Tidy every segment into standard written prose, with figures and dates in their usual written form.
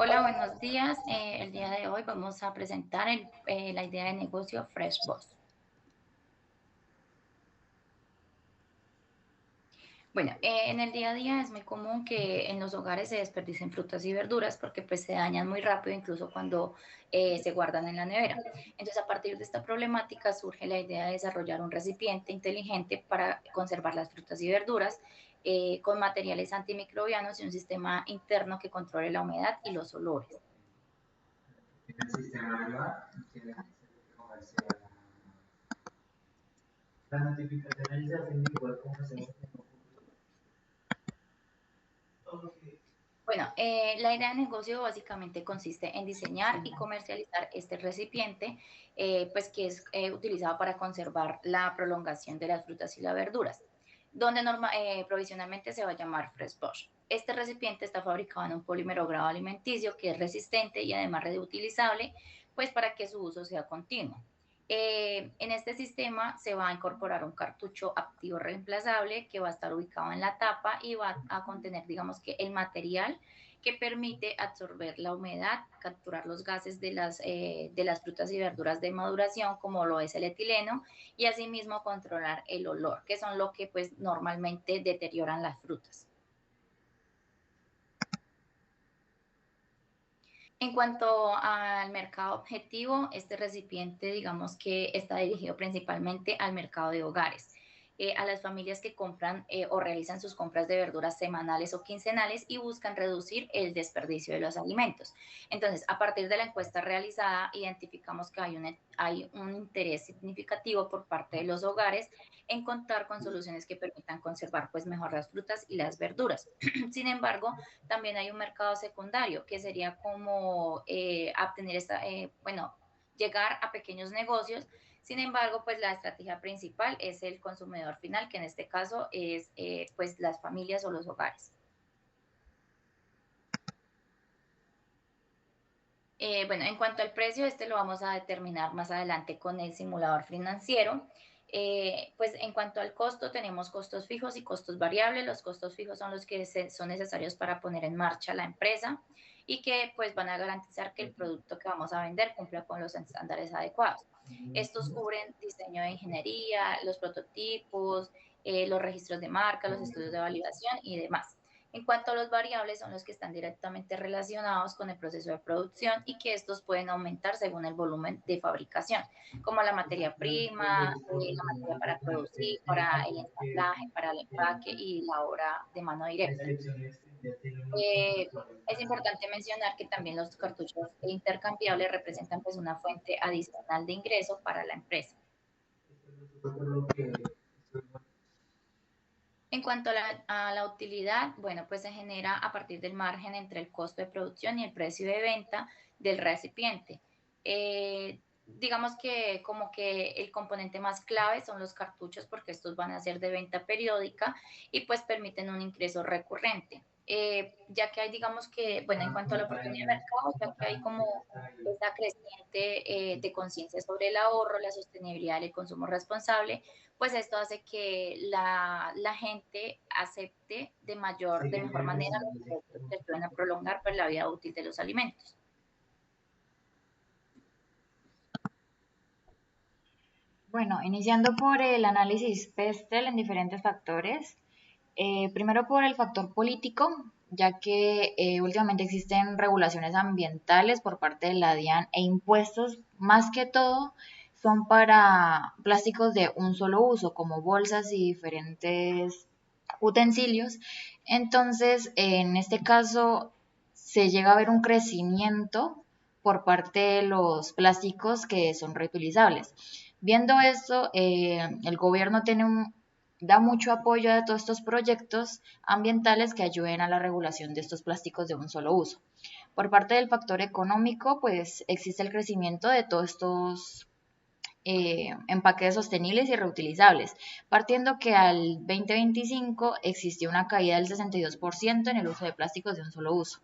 Hola, buenos días. El día de hoy vamos a presentar la idea de negocio Fresh Boss. Bueno, en el día a día es muy común que en los hogares se desperdicien frutas y verduras porque pues se dañan muy rápido, incluso cuando se guardan en la nevera. Entonces, a partir de esta problemática surge la idea de desarrollar un recipiente inteligente para conservar las frutas y verduras con materiales antimicrobianos y un sistema interno que controle la humedad y los olores. En el sistema de la que comercial. Las notificaciones se hacen igual como hacemos en un computador. Bueno, la idea de negocio básicamente consiste en diseñar y comercializar este recipiente, pues que es utilizado para conservar la prolongación de las frutas y las verduras, donde provisionalmente se va a llamar Fresh Bosch. Este recipiente está fabricado en un polímero grado alimenticio que es resistente y además reutilizable, pues para que su uso sea continuo. En este sistema se va a incorporar un cartucho activo reemplazable que va a estar ubicado en la tapa y va a contener, digamos que el material que permite absorber la humedad, capturar los gases de las frutas y verduras de maduración, como lo es el etileno, y asimismo controlar el olor, que son lo que pues normalmente deterioran las frutas. En cuanto al mercado objetivo, este recipiente, digamos que está dirigido principalmente al mercado de hogares, a las familias que compran o realizan sus compras de verduras semanales o quincenales y buscan reducir el desperdicio de los alimentos. Entonces, a partir de la encuesta realizada, identificamos que hay un interés significativo por parte de los hogares en contar con soluciones que permitan conservar pues mejor las frutas y las verduras. Sin embargo, también hay un mercado secundario, que sería como obtener bueno, llegar a pequeños negocios. Sin embargo, pues la estrategia principal es el consumidor final, que en este caso es pues las familias o los hogares. Bueno, en cuanto al precio, este lo vamos a determinar más adelante con el simulador financiero. Pues en cuanto al costo, tenemos costos fijos y costos variables. Los costos fijos son los que son necesarios para poner en marcha la empresa y que pues van a garantizar que el producto que vamos a vender cumpla con los estándares adecuados. Estos cubren diseño de ingeniería, los prototipos, los registros de marca, los estudios de validación y demás. En cuanto a los variables, son los que están directamente relacionados con el proceso de producción y que estos pueden aumentar según el volumen de fabricación, como la materia prima, la materia para producir, para el ensamblaje, para el empaque y la hora de mano Esta directa. elección extendida tiene unos Eh, puntos para es importante mencionar que también los cartuchos intercambiables representan pues una fuente adicional de ingreso para la empresa. por lo que En cuanto a la utilidad, bueno, pues se genera a partir del margen entre el costo de producción y el precio de venta del recipiente. Digamos que como que el componente más clave son los cartuchos porque estos van a ser de venta periódica y pues permiten un ingreso recurrente. Ya que hay, digamos que, bueno, en cuanto a la oportunidad de mercado, ya que hay como esa creciente de conciencia sobre el ahorro, la sostenibilidad y el consumo responsable, pues esto hace que la gente acepte de mejor manera los productos que ayudan a prolongar pues, la vida útil de los alimentos. Bueno, iniciando por el análisis PESTEL en diferentes factores. Primero por el factor político, ya que últimamente existen regulaciones ambientales por parte de la DIAN e impuestos, más que todo, son para plásticos de un solo uso, como bolsas y diferentes utensilios. Entonces, en este caso, se llega a ver un crecimiento por parte de los plásticos que son reutilizables. Viendo esto, el gobierno da mucho apoyo a todos estos proyectos ambientales que ayuden a la regulación de estos plásticos de un solo uso. Por parte del factor económico, pues existe el crecimiento de todos estos empaques sostenibles y reutilizables, partiendo que al 2025 existió una caída del 62% en el uso de plásticos de un solo uso.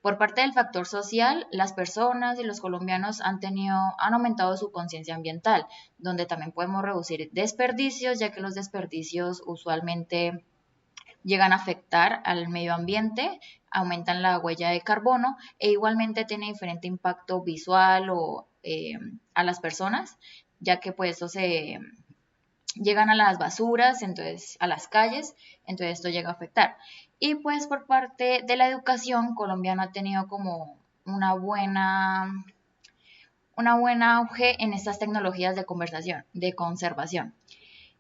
Por parte del factor social, las personas y los colombianos han aumentado su conciencia ambiental, donde también podemos reducir desperdicios, ya que los desperdicios usualmente llegan a afectar al medio ambiente, aumentan la huella de carbono e igualmente tiene diferente impacto visual o a las personas, ya que pues eso se llegan a las basuras, entonces a las calles, entonces esto llega a afectar. Y pues por parte de la educación, Colombia no ha tenido como una buena auge en estas tecnologías de conservación.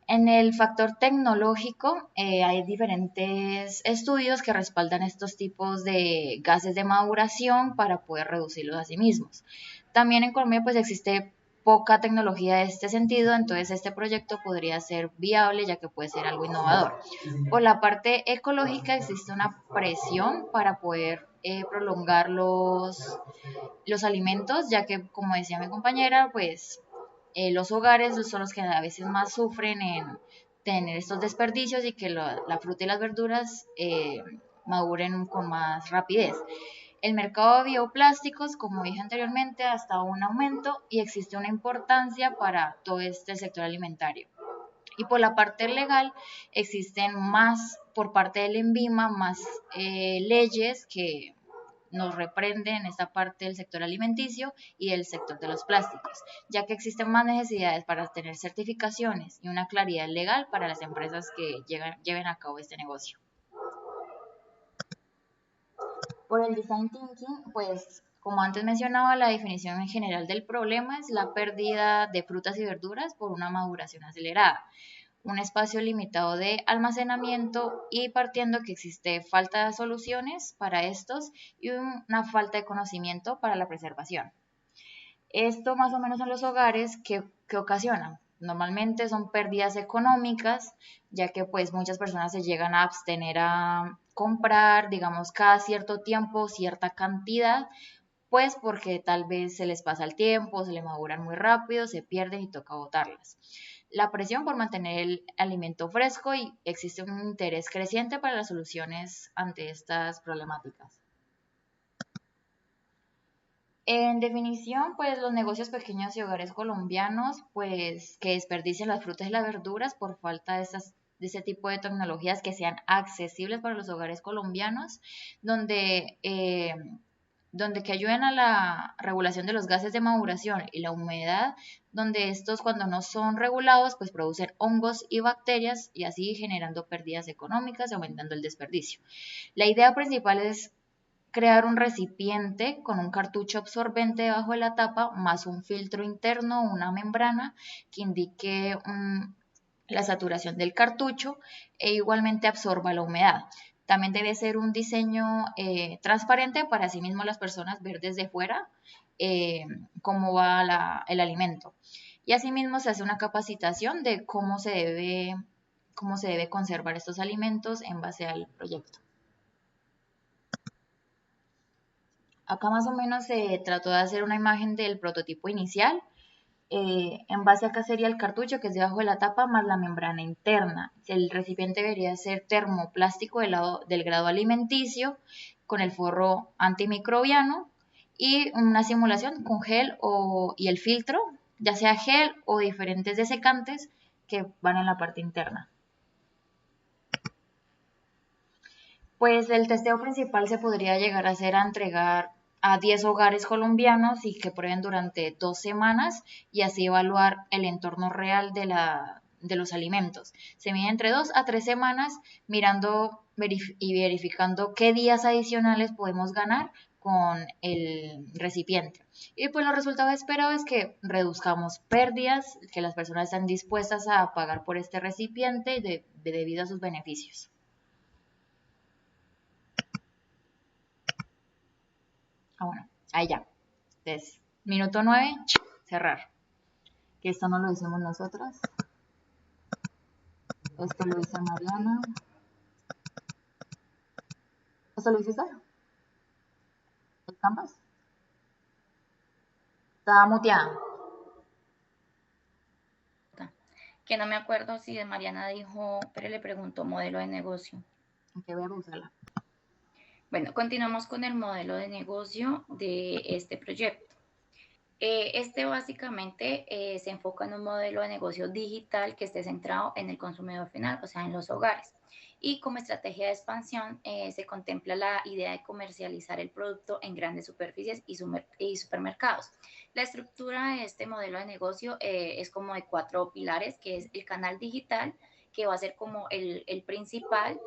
En el factor tecnológico hay diferentes estudios que respaldan estos tipos de gases de maduración para poder reducirlos a sí mismos. También en Colombia pues existe poca tecnología de este sentido, entonces este proyecto podría ser viable ya que puede ser algo innovador. Por la parte ecológica existe una presión para poder prolongar los alimentos, ya que como decía mi compañera, pues los hogares son los que a veces más sufren en tener estos desperdicios y que la fruta y las verduras maduren con más rapidez. El mercado de bioplásticos, como dije anteriormente, ha estado en un aumento y existe una importancia para todo este sector alimentario. Y por la parte legal existen más, por parte del ENVIMA, más leyes que nos reprenden en esta parte del sector alimenticio y del sector de los plásticos, ya que existen más necesidades para tener certificaciones y una claridad legal para las empresas que lleven a cabo este negocio. Por el design thinking, pues como antes mencionaba, la definición en general del problema es la pérdida de frutas y verduras por una maduración acelerada, un espacio limitado de almacenamiento y partiendo que existe falta de soluciones para estos y una falta de conocimiento para la preservación. Esto más o menos en los hogares que ocasionan. Normalmente son pérdidas económicas, ya que pues muchas personas se llegan a abstener a comprar, digamos, cada cierto tiempo, cierta cantidad, pues porque tal vez se les pasa el tiempo, se les maduran muy rápido, se pierden y toca botarlas. La presión por mantener el alimento fresco y existe un interés creciente para las soluciones ante estas problemáticas. En definición, pues los negocios pequeños y hogares colombianos, pues que desperdician las frutas y las verduras por falta de ese tipo de tecnologías que sean accesibles para los hogares colombianos, donde, donde que ayuden a la regulación de los gases de maduración y la humedad, donde estos cuando no son regulados, pues producen hongos y bacterias y así generando pérdidas económicas y aumentando el desperdicio. La idea principal es crear un recipiente con un cartucho absorbente debajo de la tapa, más un filtro interno, una membrana que indique la saturación del cartucho e igualmente absorba la humedad. También debe ser un diseño transparente para así mismo las personas ver desde fuera cómo va el alimento. Y asimismo se hace una capacitación de cómo se debe conservar estos alimentos en base al proyecto. Acá más o menos se trató de hacer una imagen del prototipo inicial. En base acá sería el cartucho que es debajo de la tapa más la membrana interna. El recipiente debería ser termoplástico del grado alimenticio con el forro antimicrobiano y una simulación con gel y el filtro, ya sea gel o diferentes desecantes que van en la parte interna. Pues el testeo principal se podría llegar a hacer a entregar a 10 hogares colombianos y que prueben durante 2 semanas y así evaluar el entorno real de los alimentos. Se mide entre 2 a 3 semanas mirando y verificando qué días adicionales podemos ganar con el recipiente. Y pues los resultados esperados es que reduzcamos pérdidas, que las personas están dispuestas a pagar por este recipiente debido a sus beneficios. Bueno, ahí ya. Entonces, minuto 9, cerrar. Que esto no lo hicimos nosotras. Esto lo hizo Mariana. ¿Esto lo hiciste? ¿El canvas? Estaba muteada. Que no me acuerdo si de Mariana dijo, pero le preguntó modelo de negocio. Ok, voy a buscarla. Bueno, continuamos con el modelo de negocio de este proyecto. Este básicamente se enfoca en un modelo de negocio digital que esté centrado en el consumidor final, o sea, en los hogares. Y como estrategia de expansión se contempla la idea de comercializar el producto en grandes superficies y supermercados. La estructura de este modelo de negocio es como de cuatro pilares, que es el canal digital, que va a ser como el principal,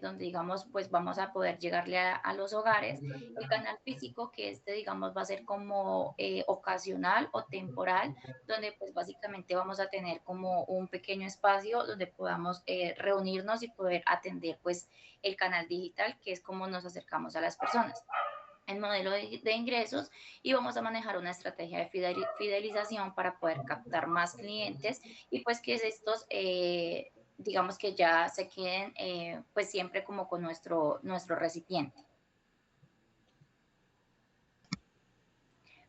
donde digamos, pues vamos a poder llegarle a los hogares. El canal físico, que este, digamos, va a ser como ocasional o temporal, donde pues básicamente vamos a tener como un pequeño espacio donde podamos reunirnos y poder atender pues el canal digital, que es como nos acercamos a las personas. El modelo de ingresos y vamos a manejar una estrategia de fidelización para poder captar más clientes y pues que estos digamos que ya se queden pues siempre como con nuestro recipiente.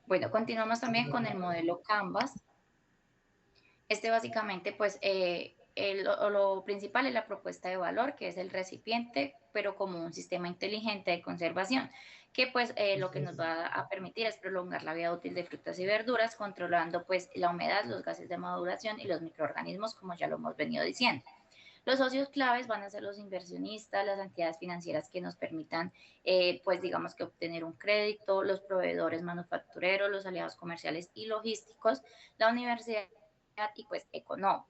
Bueno, continuamos también con el modelo Canvas. Este básicamente, pues, lo principal es la propuesta de valor, que es el recipiente, pero como un sistema inteligente de conservación, que pues lo que nos va a permitir es prolongar la vida útil de frutas y verduras, controlando pues la humedad, los gases de maduración y los microorganismos, como ya lo hemos venido diciendo. Los socios claves van a ser los inversionistas, las entidades financieras que nos permitan, pues digamos que obtener un crédito, los proveedores manufactureros, los aliados comerciales y logísticos, la universidad y pues Econova.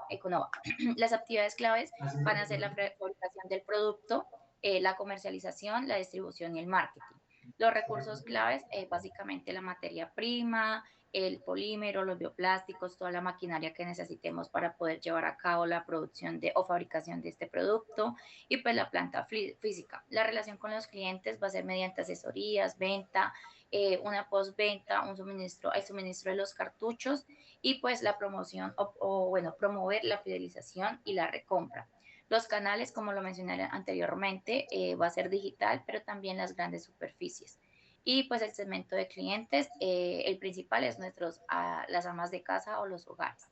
Las actividades claves van a ser la fabricación del producto, la comercialización, la distribución y el marketing. Los recursos claves, básicamente la materia prima, el polímero, los bioplásticos, toda la maquinaria que necesitemos para poder llevar a cabo la producción o fabricación de este producto y pues la planta física. La relación con los clientes va a ser mediante asesorías, venta, una postventa, el suministro de los cartuchos y pues la promoción bueno, promover la fidelización y la recompra. Los canales, como lo mencioné anteriormente, va a ser digital, pero también las grandes superficies. Y pues el segmento de clientes, el principal es las amas de casa o los hogares.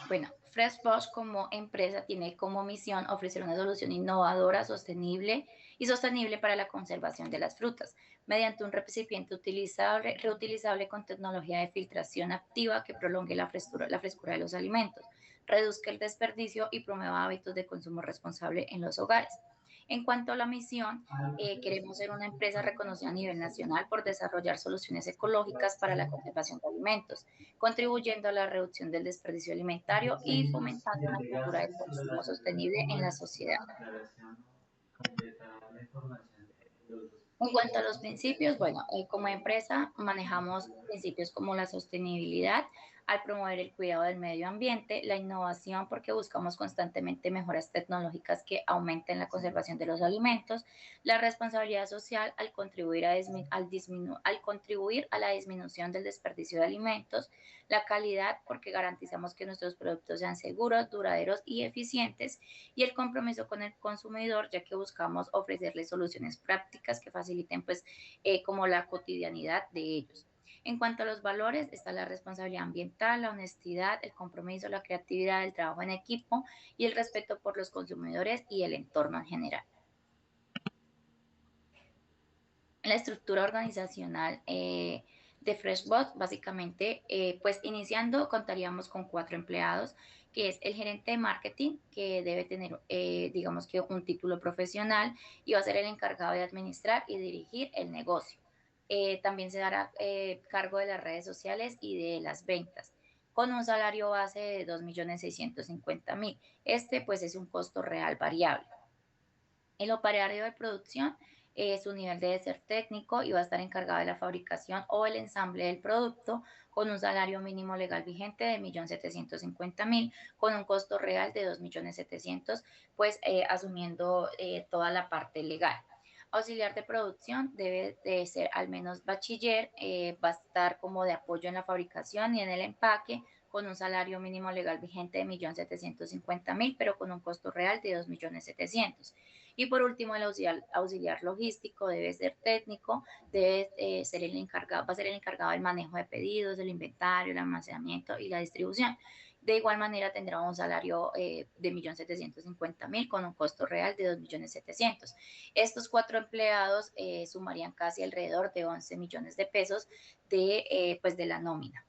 Bueno, FreshBox como empresa tiene como misión ofrecer una solución innovadora, sostenible para la conservación de las frutas, mediante un recipiente reutilizable con tecnología de filtración activa que prolongue la frescura de los alimentos, reduzca el desperdicio y promueva hábitos de consumo responsable en los hogares. En cuanto a la misión, queremos ser una empresa reconocida a nivel nacional por desarrollar soluciones ecológicas para la conservación de alimentos, contribuyendo a la reducción del desperdicio alimentario y fomentando una cultura de consumo sostenible en la sociedad. Aclaración o completar la información de los dos. En cuanto a los principios, bueno, como empresa manejamos principios como la sostenibilidad al promover el cuidado del medio ambiente, la innovación porque buscamos constantemente mejoras tecnológicas que aumenten la conservación de los alimentos, la responsabilidad social al contribuir a la disminución del desperdicio de alimentos, la calidad porque garantizamos que nuestros productos sean seguros, duraderos y eficientes y el compromiso con el consumidor, ya que buscamos ofrecerle soluciones prácticas que faciliten pues como la cotidianidad de ellos. En cuanto a los valores, está la responsabilidad ambiental, la honestidad, el compromiso, la creatividad, el trabajo en equipo y el respeto por los consumidores y el entorno en general. La estructura organizacional de FreshBot, básicamente, pues iniciando contaríamos con 4 empleados, que es el gerente de marketing, que debe tener, digamos que un título profesional y va a ser el encargado de administrar y dirigir el negocio. También se dará cargo de las redes sociales y de las ventas con un salario base de 2.650.000. Este pues es un costo real variable. El operario de producción su nivel debe ser técnico y va a estar encargado de la fabricación o el ensamble del producto con un salario mínimo legal vigente de 1.750.000 con un costo real de 2.700.000, pues asumiendo toda la parte legal. Auxiliar de producción debe de ser al menos bachiller, va a estar como de apoyo en la fabricación y en el empaque con un salario mínimo legal vigente de 1.750.000, pero con un costo real de 2.700.000. Y por último, el auxiliar logístico debe ser técnico, debe ser el encargado, va a ser el encargado del manejo de pedidos, del inventario, el almacenamiento y la distribución. De igual manera tendrá un salario de 1.750.000 con un costo real de 2.700.000. Estos 4 empleados sumarían casi alrededor de 11 millones de pesos pues de la nómina.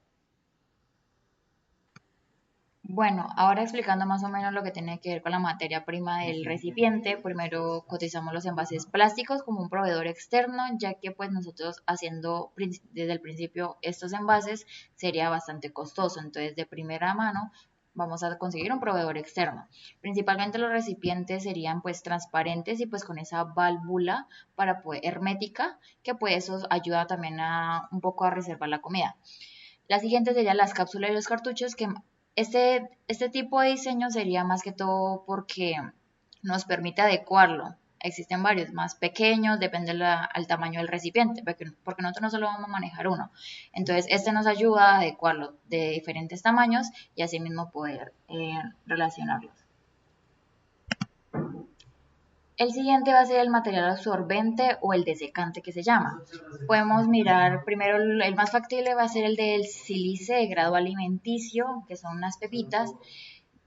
Bueno, ahora explicando más o menos lo que tiene que ver con la materia prima del recipiente, primero cotizamos los envases plásticos como un proveedor externo, ya que pues nosotros haciendo desde el principio estos envases sería bastante costoso, entonces de primera mano vamos a conseguir un proveedor externo. Principalmente los recipientes serían pues transparentes y pues con esa válvula para poder hermética, que pues eso ayuda también a un poco a reservar la comida. La siguiente serían las cápsulas y los cartuchos, que este tipo de diseño sería más que todo porque nos permite adecuarlo. Existen varios más pequeños, depende al tamaño del recipiente, porque nosotros no solo vamos a manejar uno. Entonces, este nos ayuda a adecuarlo de diferentes tamaños y así mismo poder relacionarlos. El siguiente va a ser el material absorbente o el desecante que se llama. Podemos mirar primero el más factible va a ser el del sílice de grado alimenticio, que son unas pepitas,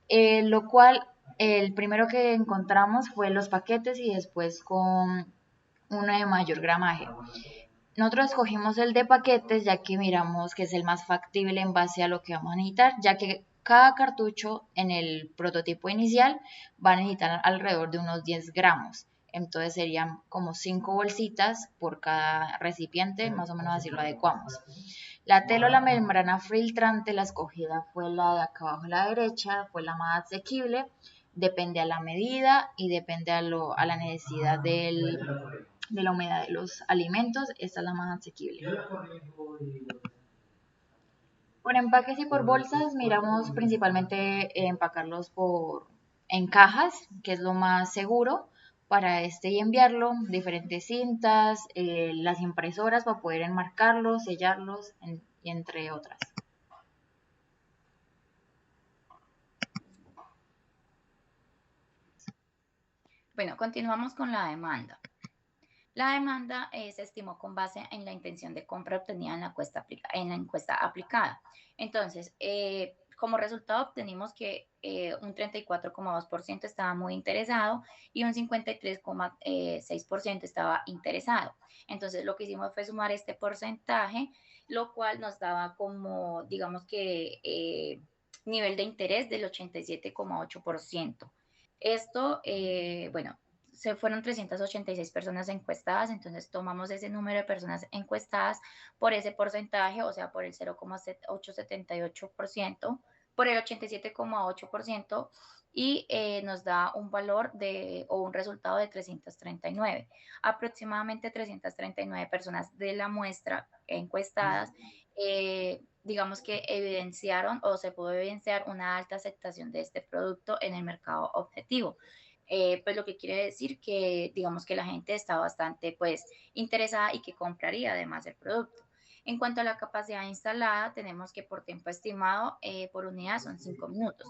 lo cual el primero que encontramos fue los paquetes y después con uno de mayor gramaje. Nosotros escogimos el de paquetes ya que miramos que es el más factible en base a lo que vamos a necesitar, ya que cada cartucho en el prototipo inicial va a necesitar alrededor de unos 10 gramos. Entonces serían como 5 bolsitas por cada recipiente, más o menos así lo adecuamos. La tela o la membrana filtrante, la escogida fue la de acá abajo a la derecha, fue la más asequible, depende a la medida y depende a la necesidad de la humedad de los alimentos, esta es la más asequible. Por empaques y por bolsas, miramos principalmente empacarlos en cajas, que es lo más seguro para y enviarlo, diferentes cintas, las impresoras para poder enmarcarlos, sellarlos, y entre otras. Bueno, continuamos con la demanda. La demanda se estimó con base en la intención de compra obtenida en la encuesta aplicada. Entonces, como resultado obtenimos que un 34,2% estaba muy interesado y un 53,6% estaba interesado. Entonces, lo que hicimos fue sumar este porcentaje, lo cual nos daba como, digamos que, nivel de interés del 87,8%. Esto, bueno, se fueron 386 personas encuestadas, entonces tomamos ese número de personas encuestadas por ese porcentaje, o sea, por el 0,878%, por el 87,8% y nos da un valor o un resultado de 339. Aproximadamente 339 personas de la muestra encuestadas, digamos que evidenciaron o se pudo evidenciar una alta aceptación de este producto en el mercado objetivo. Pues lo que quiere decir que digamos que la gente está bastante pues interesada y que compraría además el producto. En cuanto a la capacidad instalada, tenemos que por tiempo estimado por unidad son 5 minutos.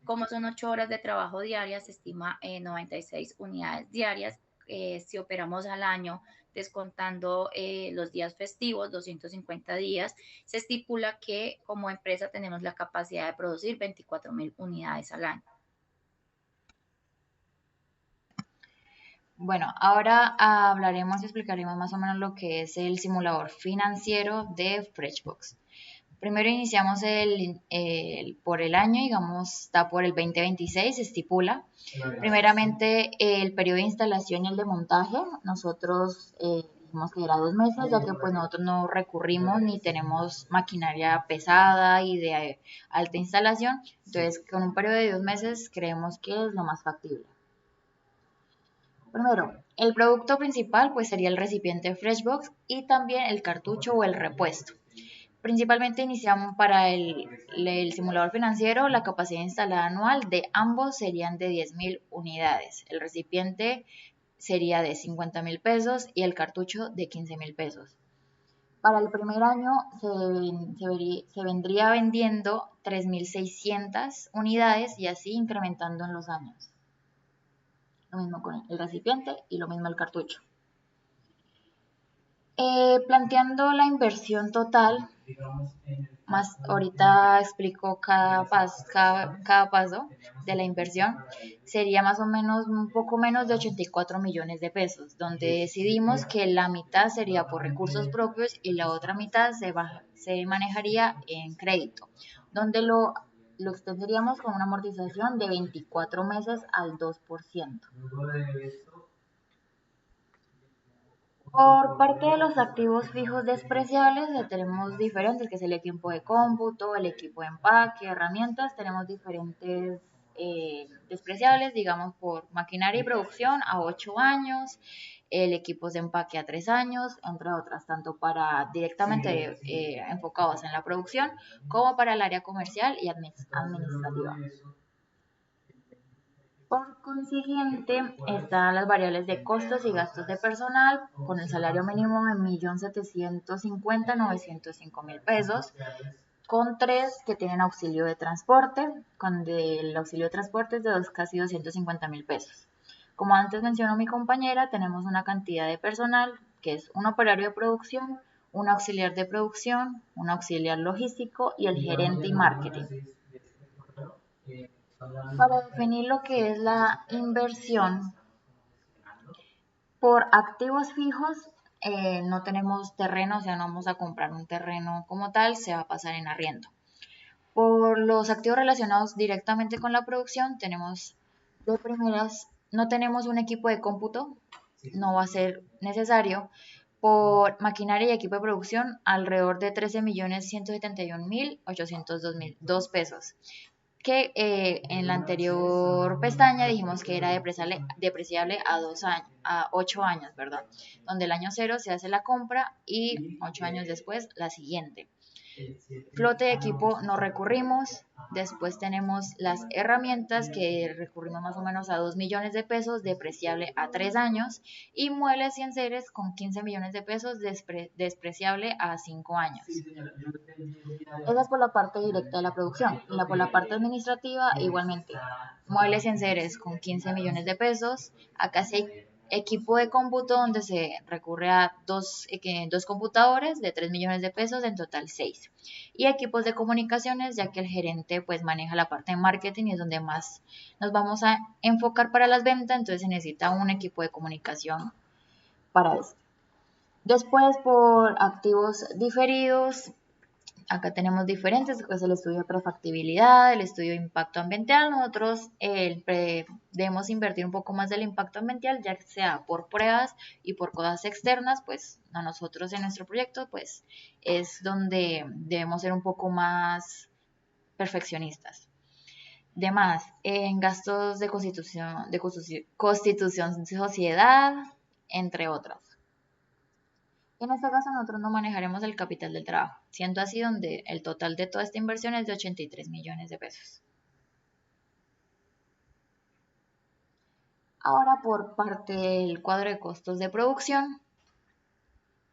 Como son 8 horas de trabajo diarias, se estima 96 unidades diarias. Si operamos al año, descontando los días festivos, 250 días, se estipula que como empresa tenemos la capacidad de producir 24.000 unidades al año. Bueno, ahora hablaremos y explicaremos más o menos lo que es el simulador financiero de FreshBooks. Primero iniciamos por el año, digamos, está por el 2026, se estipula. Primeramente, el periodo de instalación y el de montaje, nosotros dijimos que era 2 meses, ya que pues nosotros no recurrimos ni tenemos maquinaria pesada y de alta instalación, entonces con un periodo de 2 meses creemos que es lo más factible. Primero, el producto principal pues sería el recipiente FreshBooks y también el cartucho o el repuesto. Principalmente iniciamos para el simulador financiero, la capacidad instalada anual de ambos serían de 10.000 unidades. El recipiente sería de 50.000 pesos y el cartucho de 15.000 pesos. Para el primer año se vendría vendiendo 3.600 unidades y así incrementando en los años. Lo mismo con el recipiente y lo mismo el cartucho. Planteando la inversión total, más ahorita explico cada paso de la inversión, sería más o menos un poco menos de 84 millones de pesos, donde decidimos que la mitad sería por recursos propios y la otra mitad se manejaría en crédito, donde lo extenderíamos con una amortización de 24 meses al 2%. Por parte de los activos fijos despreciables, tenemos diferentes, que es el tiempo de cómputo, el equipo de empaque, herramientas, tenemos diferentes despreciables, digamos, por maquinaria y producción a 8 años, el equipo de empaque a 3 años, entre otras, tanto para directamente enfocados en la producción como para el área comercial y administrativa. Por consiguiente, están las variables de costos y gastos de personal con el salario mínimo de 1.750.905.000 pesos, con 3 que tienen auxilio de transporte, con el auxilio de transporte es de casi 250.000 pesos. Como antes mencionó mi compañera, tenemos una cantidad de personal que es un operario de producción, un auxiliar de producción, un auxiliar logístico y el gerente y marketing. Para definir lo que es la inversión por activos fijos, no tenemos terreno, o sea, no vamos a comprar un terreno como tal, se va a pasar en arriendo. Por los activos relacionados directamente con la producción, tenemos de primeras, no tenemos un equipo de cómputo, no va a ser necesario. Por maquinaria y equipo de producción, alrededor de 13.171.802 pesos, que en la anterior pestaña dijimos que era depreciable a 8 años, perdón, donde el año 0 se hace la compra y 8 años después la siguiente. Flote de equipo no recurrimos. Después tenemos las herramientas que recurrimos más o menos a 2 millones de pesos, depreciable a 3 años. Y muebles y enseres con 15 millones de pesos, despreciable a 5 años. Esa es por la parte directa de la producción. Por la parte administrativa, igualmente. Muebles y enseres con 15 millones de pesos. Acá sí hay equipo de cómputo donde se recurre a dos computadores de 3 millones de pesos, en total 6. Y equipos de comunicaciones, ya que el gerente pues maneja la parte de marketing y es donde más nos vamos a enfocar para las ventas, entonces se necesita un equipo de comunicación para esto. Después, por activos diferidos, acá tenemos diferentes, pues el estudio de prefactibilidad, el estudio de impacto ambiental. Nosotros debemos invertir un poco más del impacto ambiental, ya sea por pruebas y por cosas externas, pues a nosotros en nuestro proyecto, pues es donde debemos ser un poco más perfeccionistas. Demás, en gastos de constitución sociedad, entre otras. En este caso nosotros no manejaremos el capital del trabajo, siendo así donde el total de toda esta inversión es de 83 millones de pesos. Ahora, por parte del cuadro de costos de producción,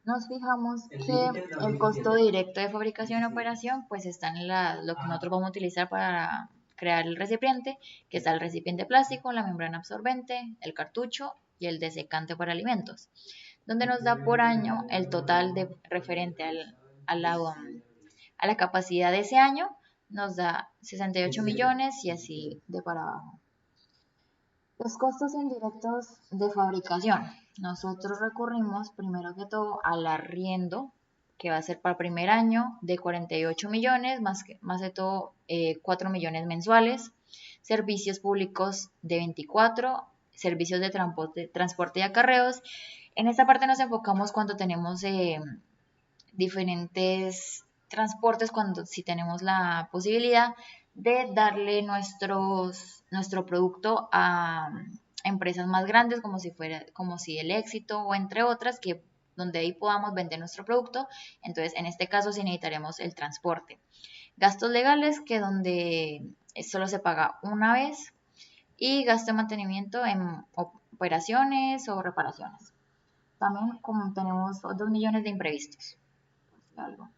nos fijamos que el costo directo de fabricación y operación pues está en lo que nosotros vamos a utilizar para crear el recipiente, que está el recipiente plástico, la membrana absorbente, el cartucho y el desecante para alimentos, donde nos da por año el total de referente a la capacidad de ese año, nos da 68 millones y así de para abajo. Los costos indirectos de fabricación. Nosotros recurrimos primero que todo al arriendo, que va a ser para el primer año de 48 millones, más de todo 4 millones mensuales. Servicios públicos de 24, servicios de transporte y acarreos. En esta parte nos enfocamos cuando tenemos diferentes transportes, si tenemos la posibilidad de darle nuestro producto a empresas más grandes, como si el Éxito o entre otras, donde ahí podamos vender nuestro producto. Entonces, en este caso sí necesitaremos el transporte. Gastos legales, que donde solo se paga una vez, y gasto de mantenimiento en operaciones o reparaciones. También como tenemos 2 millones de imprevistos. Algo.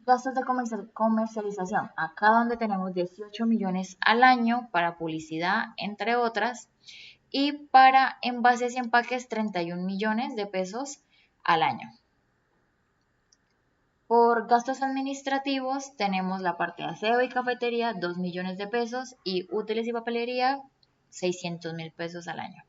Gastos de comercialización, acá donde tenemos 18 millones al año para publicidad, entre otras, y para envases y empaques 31 millones de pesos al año. Por gastos administrativos tenemos la parte de aseo y cafetería, 2 millones de pesos, y útiles y papelería, 600.000 pesos al año.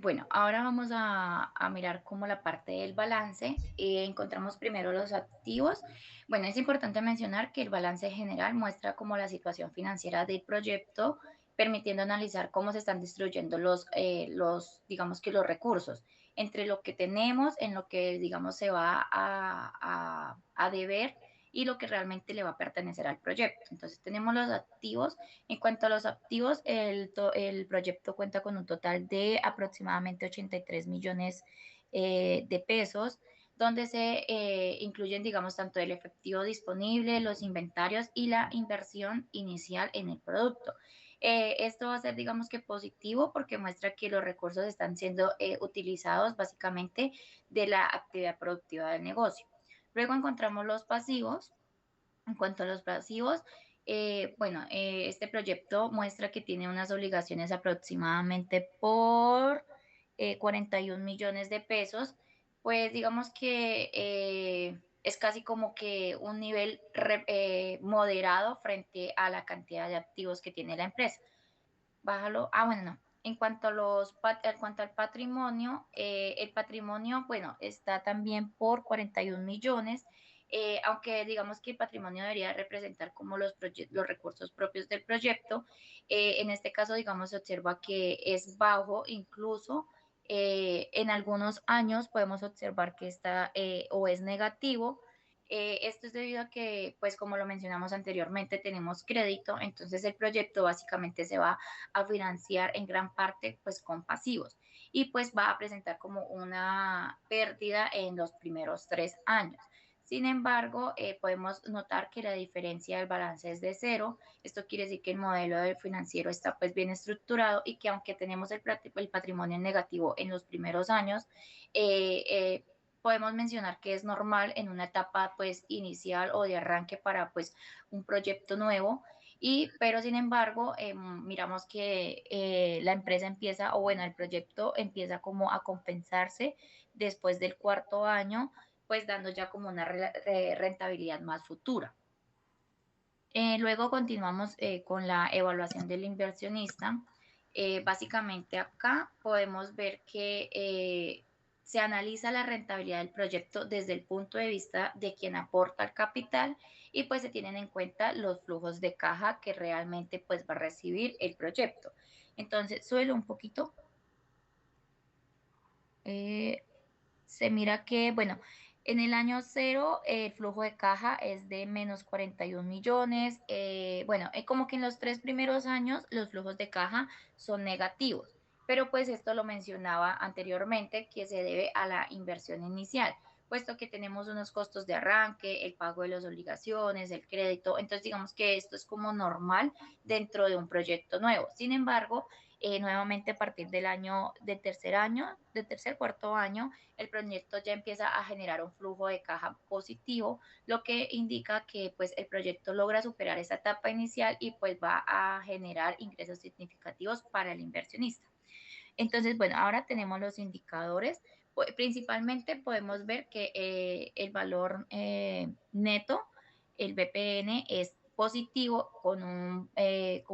Bueno, ahora vamos a mirar como la parte del balance. Encontramos primero los activos. Bueno, es importante mencionar que el balance general muestra como la situación financiera del proyecto, permitiendo analizar cómo se están distribuyendo digamos que los recursos entre lo que tenemos, en lo que, digamos, se va a deber y lo que realmente le va a pertenecer al proyecto. Entonces, tenemos los activos. En cuanto a los activos, el proyecto cuenta con un total de aproximadamente 83 millones de pesos, donde se incluyen, digamos, tanto el efectivo disponible, los inventarios y la inversión inicial en el producto. Esto va a ser, digamos que positivo porque muestra que los recursos están siendo utilizados básicamente de la actividad productiva del negocio. Luego encontramos los pasivos. En cuanto a los pasivos, bueno, este proyecto muestra que tiene unas obligaciones aproximadamente por 41 millones de pesos, pues digamos que es casi como que un nivel moderado frente a la cantidad de activos que tiene la empresa. Bájalo. Ah, bueno, no. En cuanto al patrimonio, el patrimonio, bueno, está también por 41 millones, aunque digamos que el patrimonio debería representar como los recursos propios del proyecto. En este caso, digamos, se observa que es bajo, incluso en algunos años podemos observar que está o es negativo. Esto es debido a que, pues como lo mencionamos anteriormente, tenemos crédito, entonces el proyecto básicamente se va a financiar en gran parte pues con pasivos y pues va a presentar como una pérdida en los primeros 3 años. Sin embargo, podemos notar que la diferencia del balance es de cero. Esto quiere decir que el modelo del financiero está pues bien estructurado y que aunque tenemos el patrimonio negativo en los primeros años, podemos mencionar que es normal en una etapa pues inicial o de arranque para pues un proyecto nuevo, pero sin embargo, miramos que la empresa empieza, o bueno, el proyecto empieza como a compensarse después del cuarto año, pues dando ya como una rentabilidad más futura. Luego continuamos con la evaluación del inversionista. Básicamente acá podemos ver que se analiza la rentabilidad del proyecto desde el punto de vista de quien aporta el capital y pues se tienen en cuenta los flujos de caja que realmente pues va a recibir el proyecto. Entonces, suelo un poquito. Eh, Se mira que, bueno, en el año cero el flujo de caja es de menos 41 millones. Bueno, como que en los 3 primeros años los flujos de caja son negativos, pero pues esto lo mencionaba anteriormente que se debe a la inversión inicial, puesto que tenemos unos costos de arranque, el pago de las obligaciones, el crédito, entonces digamos que esto es como normal dentro de un proyecto nuevo. Sin embargo, nuevamente a partir del tercer cuarto año, el proyecto ya empieza a generar un flujo de caja positivo, lo que indica que pues el proyecto logra superar esa etapa inicial y pues va a generar ingresos significativos para el inversionista. Entonces, bueno, ahora tenemos los indicadores. Principalmente podemos ver que el valor neto, el BPN, es positivo con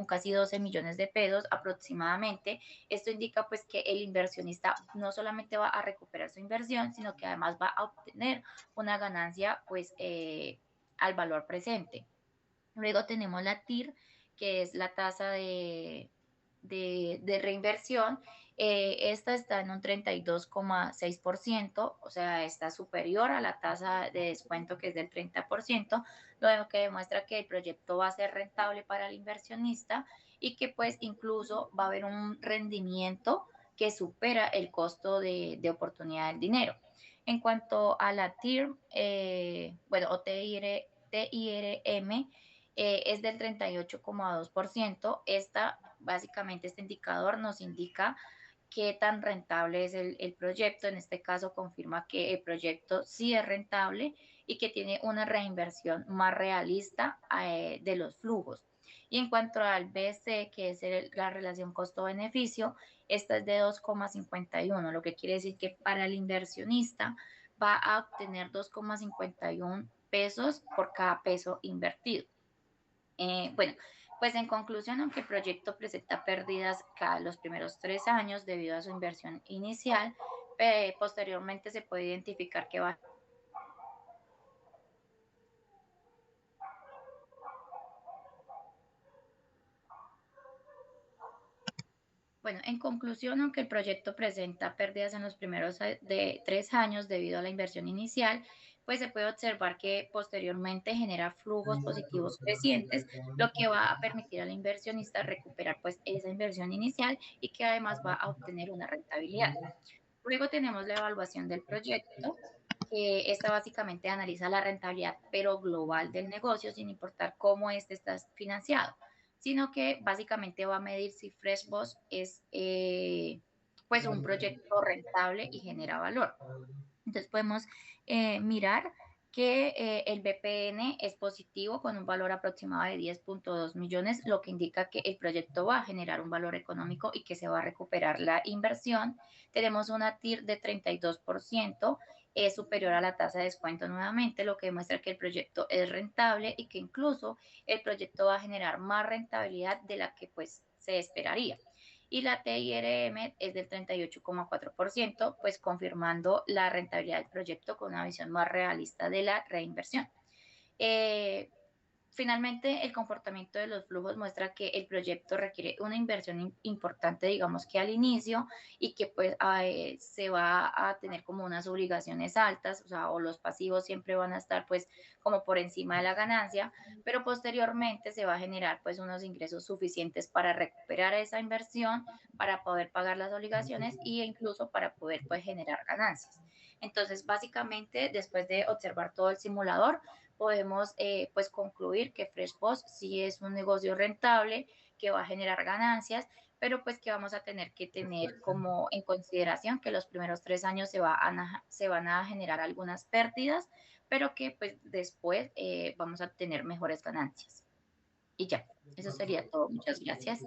casi 12 millones de pesos aproximadamente. Esto indica pues que el inversionista no solamente va a recuperar su inversión, sino que además va a obtener una ganancia pues al valor presente. Luego tenemos la TIR, que es la tasa de reinversión. Esta está en un 32,6%, o sea, está superior a la tasa de descuento que es del 30%, lo que demuestra que el proyecto va a ser rentable para el inversionista y que pues incluso va a haber un rendimiento que supera el costo de oportunidad del dinero. En cuanto a la TIR, bueno, o TIRM, es del 38,2%. Básicamente, este indicador nos indica qué tan rentable es el proyecto. En este caso, confirma que el proyecto sí es rentable y que tiene una reinversión más realista de los flujos. Y en cuanto al BC, que es la relación costo-beneficio, esta es de 2,51, lo que quiere decir que para el inversionista va a obtener 2,51 pesos por cada peso invertido. Bueno, pues en conclusión, aunque el proyecto presenta pérdidas cada los primeros 3 años debido a su inversión inicial, posteriormente se puede identificar que va. Bueno, en conclusión, aunque el proyecto presenta pérdidas en los primeros de 3 años debido a la inversión inicial, pues se puede observar que posteriormente genera flujos positivos crecientes, lo que va a permitir al inversionista recuperar pues esa inversión inicial y que además va a obtener una rentabilidad. Luego tenemos la evaluación del proyecto, que esta básicamente analiza la rentabilidad, pero global del negocio, sin importar cómo este está financiado, sino que básicamente va a medir si FreshBoss es pues un proyecto rentable y genera valor. Entonces podemos mirar que el BPN es positivo con un valor aproximado de 10,2 millones, lo que indica que el proyecto va a generar un valor económico y que se va a recuperar la inversión. Tenemos una TIR de 32%, es superior a la tasa de descuento nuevamente, lo que demuestra que el proyecto es rentable y que incluso el proyecto va a generar más rentabilidad de la que pues se esperaría. Y la TIRM es del 38,4%, pues confirmando la rentabilidad del proyecto con una visión más realista de la reinversión. Eh, Finalmente, el comportamiento de los flujos muestra que el proyecto requiere una inversión importante, digamos que al inicio, y que pues se va a tener como unas obligaciones altas, o sea, o los pasivos siempre van a estar pues como por encima de la ganancia, pero posteriormente se va a generar pues unos ingresos suficientes para recuperar esa inversión, para poder pagar las obligaciones e incluso para poder pues generar ganancias. Entonces, básicamente, después de observar todo el simulador, podemos pues concluir que FreshBoss sí es un negocio rentable, que va a generar ganancias, pero pues que vamos a tener que tener como en consideración que los primeros 3 años se van a generar algunas pérdidas, pero que pues después vamos a tener mejores ganancias. Y ya, eso sería todo. Muchas gracias.